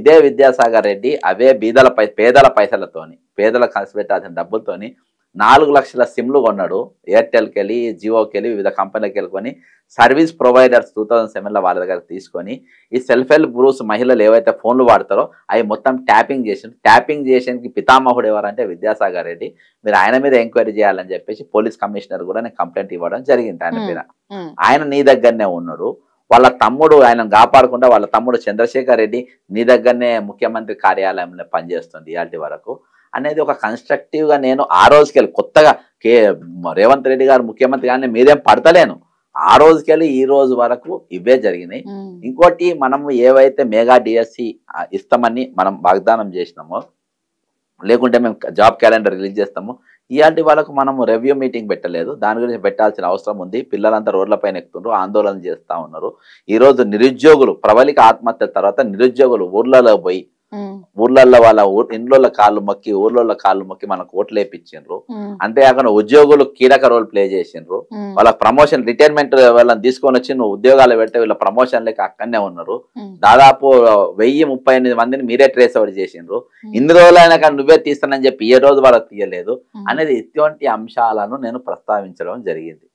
ఇదే విద్యాసాగర్ రెడ్డి అవే పేదల పైసలతోని పేదల ఖర్చు పెట్టాల్సిన డబ్బులతోని 4 లక్షల సిమ్లు కొన్నాడు. ఎయిర్టెల్కి వెళ్ళి జియోకి వెళ్ళి వివిధ కంపెనీలకు వెళ్ళుకొని సర్వీస్ ప్రొవైడర్స్ 2007లో వాళ్ళ దగ్గర తీసుకొని ఈ సెల్ఫ్ హెల్ప్ గ్రూప్స్ మహిళలు ఏవైతే ఫోన్లు వాడతారో అవి మొత్తం ట్యాపింగ్ చేసేందుకు పితామహుడు ఎవరంటే విద్యాసాగర్ రెడ్డి. మీరు ఆయన మీద ఎంక్వైరీ చేయాలని చెప్పేసి పోలీస్ కమిషనర్ కూడా నేను కంప్లైంట్ ఇవ్వడం జరిగింది ఆయన మీద. ఆయన నీ దగ్గరనే ఉన్నాడు. వాళ్ళ తమ్ముడు ఆయనను కాపాడకుండా వాళ్ళ తమ్ముడు చంద్రశేఖర్ రెడ్డి నీ దగ్గరనే ముఖ్యమంత్రి కార్యాలయంలో పనిచేస్తుంది ఇవాళ వరకు అనేది ఒక కన్స్ట్రక్టివ్ గా నేను ఆ రోజుకెళ్ళి కొత్తగా రేవంత్ రెడ్డి గారు ముఖ్యమంత్రి కానీ మీదేం పడతలేను. ఆ రోజుకెళ్ళి ఈ రోజు వరకు ఇవే జరిగినాయి. ఇంకోటి మనము ఏవైతే మెగా డిఎస్సి ఇస్తామని మనం వాగ్దానం చేసినామో లేకుంటే మేము జాబ్ క్యాలెండర్ రిలీజ్ చేస్తాము ఇలాంటి వాళ్ళకు మనము రివ్యూ మీటింగ్ పెట్టలేదు. దాని గురించి పెట్టాల్సిన అవసరం ఉంది. పిల్లలంతా రోడ్లపైన ఎక్కుతుండ్రు, ఆందోళన చేస్తూ ఉన్నారు. ఈ రోజు నిరుద్యోగులు ప్రబలిక ఆత్మహత్య తర్వాత నిరుద్యోగులు ఊర్లలో పోయి ఊర్లలో వాళ్ళ ఇండ్ల కాళ్ళు మొక్కి ఊర్లలో కాళ్ళు మొక్కి మనకు ఓట్లు వేయించిండ్రు. అంతేకాకుండా ఉద్యోగులు కీలక రోల్ ప్లే చేసిండ్రు. వాళ్ళ ప్రమోషన్ రిటైర్మెంట్ వాళ్ళని తీసుకొని వచ్చి నువ్వు ఉద్యోగాలు పెడితే వీళ్ళ ప్రమోషన్ లేక అక్కడనే ఉన్నారు. దాదాపు 1038 మందిని మీరే ట్రేస్ అవుట్ చేసిండ్రు. ఇన్ని రోజులైనా కానీ నువ్వే తీస్తానని చెప్పి ఏ రోజు వాళ్ళకి తీయలేదు అనేది ఇటువంటి అంశాలను నేను ప్రస్తావించడం జరిగింది.